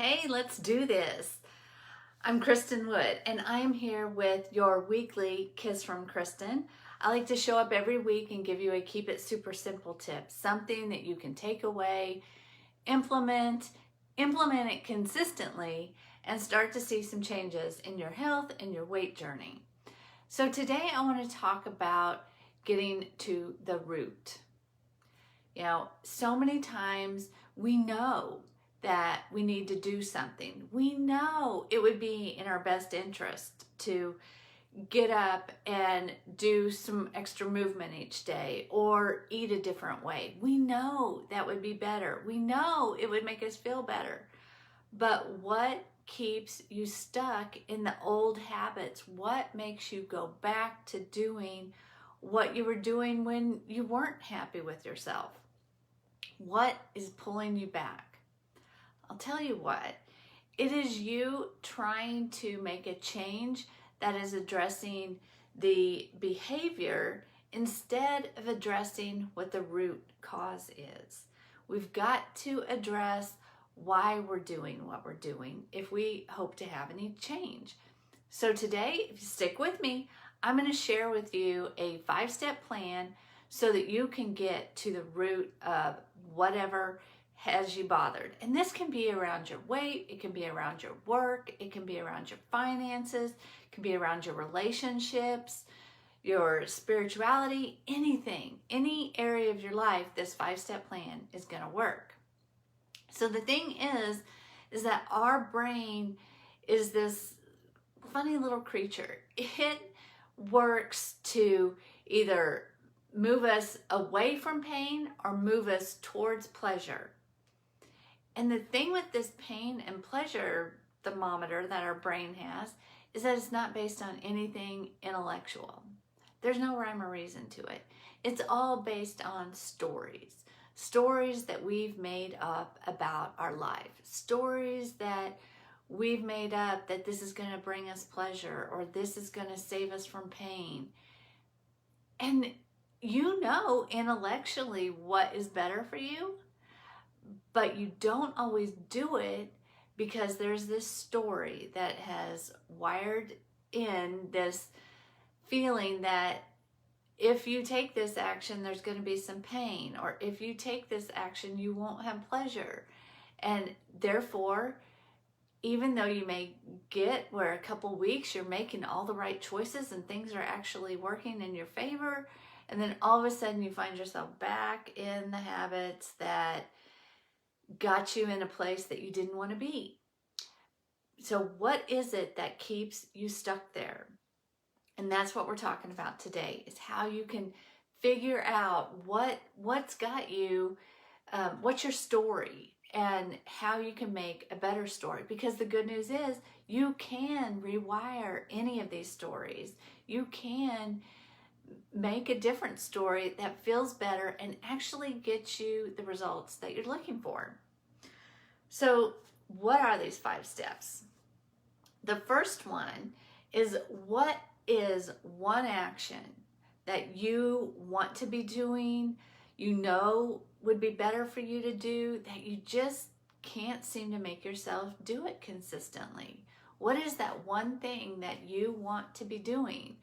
Hey, let's do this. I'm Kristin Wood, and I am here with your weekly Kiss from Kristin. I like to show up every week and give you a keep it super simple tip, something that you can take away, implement it consistently, and start to see some changes in your health and your weight journey. So today I want to talk about getting to the root. So many times we know that we need to do something. We know it would be in our best interest to get up and do some extra movement each day or eat a different way. We know that would be better. We know it would make us feel better. But what keeps you stuck in the old habits? What makes you go back to doing what you were doing when you weren't happy with yourself? What is pulling you back? I'll tell you what, it is you trying to make a change that is addressing the behavior instead of addressing what the root cause is. We've got to address why we're doing what we're doing if we hope to have any change. So today, if you stick with me, I'm going to share with you a 5-step plan so that you can get to the root of whatever has you bothered. And this can be around your weight, it can be around your work, it can be around your finances, it can be around your relationships, your spirituality, anything, any area of your life, this 5-step plan is going to work. So the thing is that our brain is this funny little creature. It works to either move us away from pain or move us towards pleasure. And the thing with this pain and pleasure thermometer that our brain has is that it's not based on anything intellectual. There's no rhyme or reason to it. It's all based on stories that we've made up about our life, stories that we've made up that this is going to bring us pleasure or this is going to save us from pain. And you know intellectually what is better for you, but you don't always do it because there's this story that has wired in this feeling that if you take this action, there's going to be some pain, or if you take this action, you won't have pleasure. And therefore, even though you may get where a couple weeks you're making all the right choices and things are actually working in your favor, and then all of a sudden you find yourself back in the habits that got you in a place that you didn't want to be. So what is it that keeps you stuck there? And that's what we're talking about today, is how you can figure out what's got you, what's your story, and how you can make a better story. Because the good news is you can rewire any of these stories. You can make a different story that feels better and actually gets you the results that you're looking for. So what are these 5 steps? The first one is, what is one action that you want to be doing, you know would be better for you to do, that you just can't seem to make yourself do it consistently? What is that one thing that you want to be doing?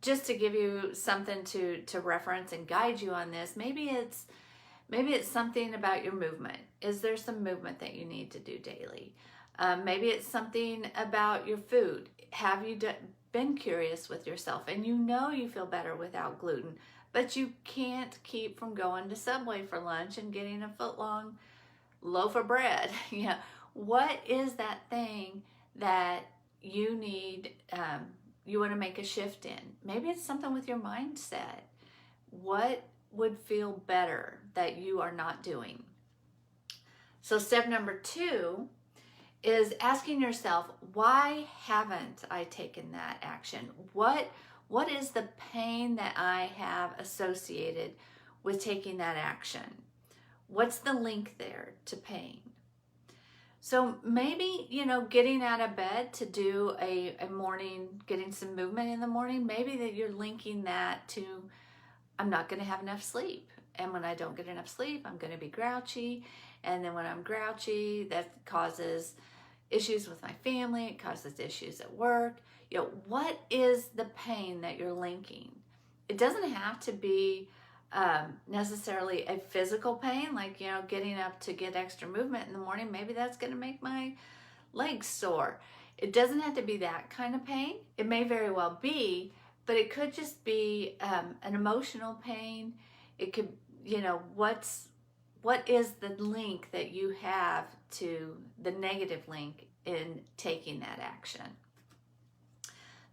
Just to give you something to reference and guide you on this, maybe it's something about your movement. Is there some movement that you need to do daily? Maybe it's something about your food. Have you been curious with yourself and you know you feel better without gluten, but you can't keep from going to Subway for lunch and getting a foot-long loaf of bread? What is that thing that you need, you want to make a shift in? Maybe it's something with your mindset. What would feel better that you are not doing? So step number 2 is asking yourself, why haven't I taken that action? What is the pain that I have associated with taking that action? What's the link there to pain? So maybe, getting out of bed to do a morning, getting some movement in the morning, maybe that you're linking that to, I'm not going to have enough sleep. And when I don't get enough sleep, I'm going to be grouchy. And then when I'm grouchy, that causes issues with my family. It causes issues at work. What is the pain that you're linking? It doesn't have to be necessarily a physical pain, like, getting up to get extra movement in the morning. Maybe that's going to make my legs sore. It doesn't have to be that kind of pain. It may very well be, but it could just be an emotional pain. It could, what is the link that you have to the negative link in taking that action?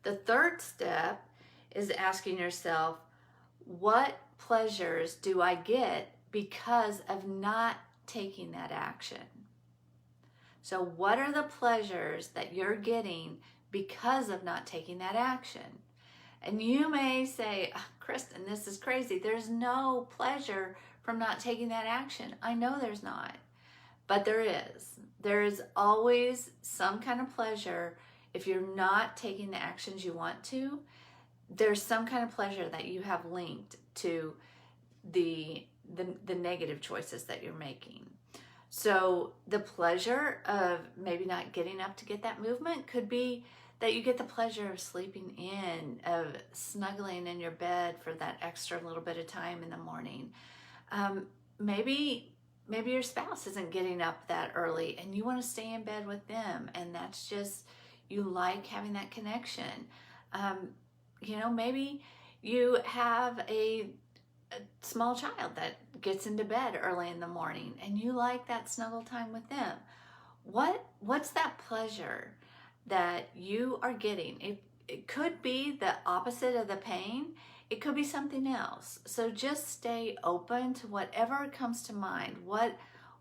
The third step is asking yourself, what pleasures do I get because of not taking that action? So what are the pleasures that you're getting because of not taking that action? And you may say, Kristin, this is crazy. There's no pleasure from not taking that action. I know there's not, but there is. There is always some kind of pleasure if you're not taking the actions you want to. There's some kind of pleasure that you have linked to the negative choices that you're making. So the pleasure of maybe not getting up to get that movement could be that you get the pleasure of sleeping in, of snuggling in your bed for that extra little bit of time in the morning. Maybe your spouse isn't getting up that early and you want to stay in bed with them, and that's just, you like having that connection. Maybe you have a small child that gets into bed early in the morning and you like that snuggle time with them. What's that pleasure that you are getting? It could be the opposite of the pain. It could be something else. So just stay open to whatever comes to mind,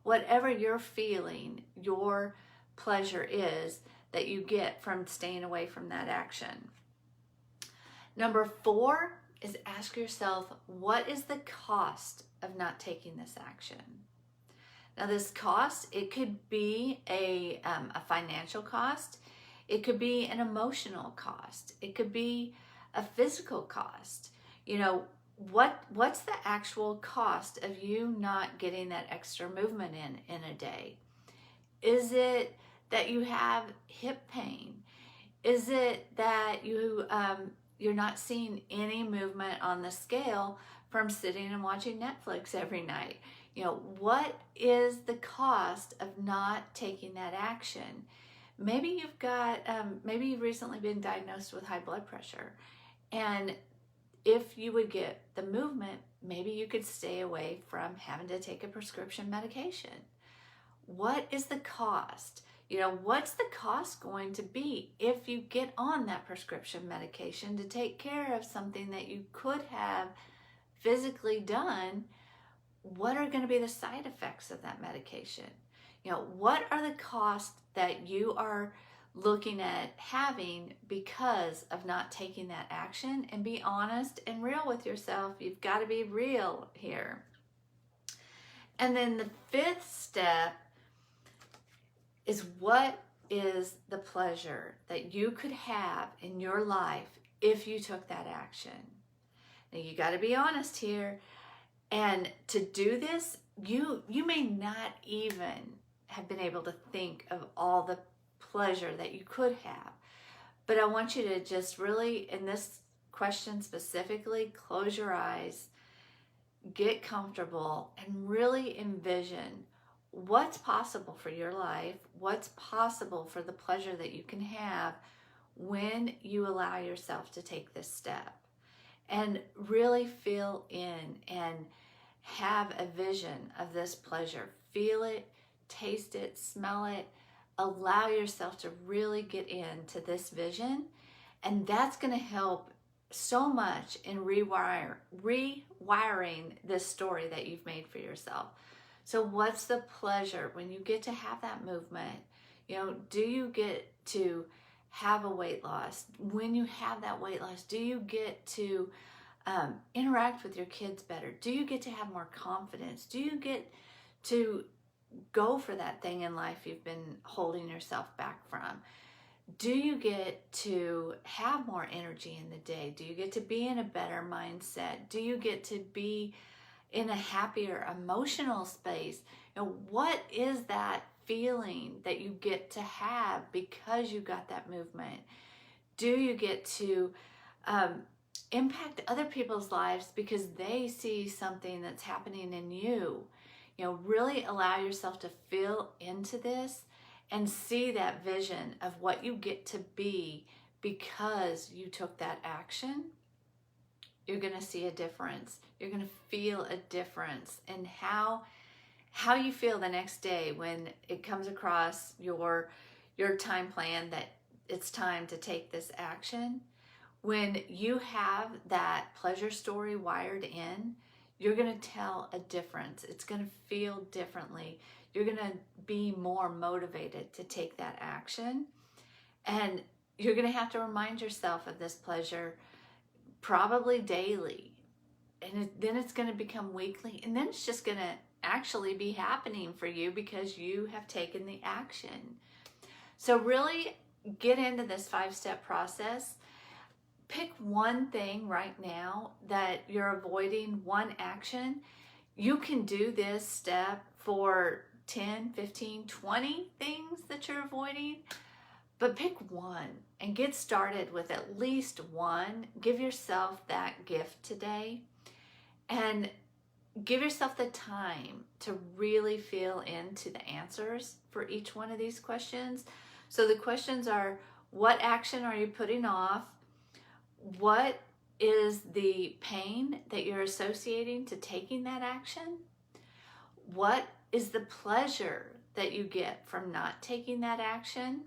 whatever you're feeling, your pleasure is that you get from staying away from that action. Number 4 is ask yourself, what is the cost of not taking this action? Now this cost, it could be a financial cost. It could be an emotional cost. It could be a physical cost. What's the actual cost of you not getting that extra movement in a day? Is it that you have hip pain? Is it that you're not seeing any movement on the scale from sitting and watching Netflix every night? What is the cost of not taking that action? Maybe you've recently been diagnosed with high blood pressure, and if you would get the movement, maybe you could stay away from having to take a prescription medication. What is the cost? What's the cost going to be if you get on that prescription medication to take care of something that you could have physically done? What are going to be the side effects of that medication? What are the costs that you are looking at having because of not taking that action? And be honest and real with yourself. You've got to be real here. And then the 5th step is, what is the pleasure that you could have in your life if you took that action? Now you got to be honest here. And to do this, you may not even have been able to think of all the pleasure that you could have. But I want you to just really, in this question specifically, close your eyes, get comfortable, and really envision what's possible for your life, what's possible for the pleasure that you can have when you allow yourself to take this step. And really feel in and have a vision of this pleasure. Feel it, taste it, smell it. Allow yourself to really get into this vision. And that's going to help so much in rewiring this story that you've made for yourself. So what's the pleasure when you get to have that movement? Do you get to have a weight loss? When you have that weight loss, do you get to interact with your kids better? Do you get to have more confidence? Do you get to go for that thing in life you've been holding yourself back from? Do you get to have more energy in the day? Do you get to be in a better mindset? Do you get to be in a happier emotional space. What is that feeling that you get to have because you got that movement? Do you get to impact other people's lives because they see something that's happening in you? Really allow yourself to feel into this and see that vision of what you get to be because you took that action. You're going to see a difference. You're going to feel a difference in how you feel the next day when it comes across your time plan that it's time to take this action. When you have that pleasure story wired in, you're going to tell a difference. It's going to feel differently. You're going to be more motivated to take that action. And you're going to have to remind yourself of this pleasure probably daily. And then it's going to become weekly. And then it's just going to actually be happening for you because you have taken the action. So really get into this 5-step process. Pick one thing right now that you're avoiding, one action. You can do this step for 10, 15, 20 things that you're avoiding, but pick one and get started with at least one. Give yourself that gift today and give yourself the time to really feel into the answers for each one of these questions. So the questions are, what action are you putting off? What is the pain that you're associating to taking that action? What is the pleasure that you get from not taking that action?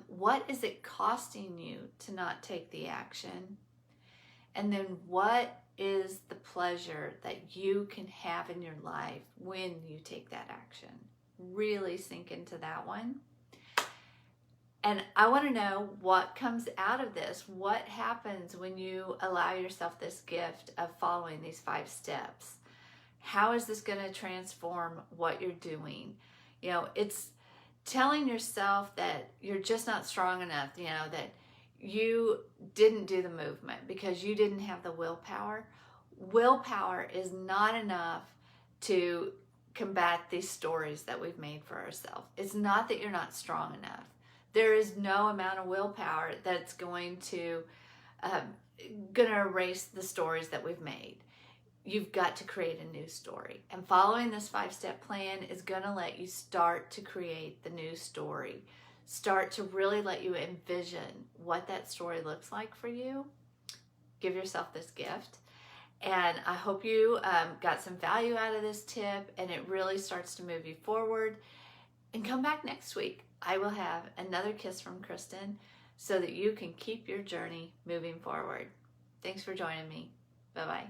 What is it costing you to not take the action? And then what is the pleasure that you can have in your life when you take that action? Really sink into that one. And I want to know what comes out of this. What happens when you allow yourself this gift of following these 5 steps? How is this going to transform what you're doing? It's telling yourself that you're just not strong enough, that you didn't do the movement because you didn't have the willpower. Willpower is not enough to combat these stories that we've made for ourselves. It's not that you're not strong enough. There is no amount of willpower that's going to erase the stories that we've made. You've got to create a new story. And following this 5-step plan is going to let you start to create the new story. Start to really let you envision what that story looks like for you. Give yourself this gift. And I hope you got some value out of this tip and it really starts to move you forward. And come back next week. I will have another kiss from Kristin so that you can keep your journey moving forward. Thanks for joining me. Bye-bye.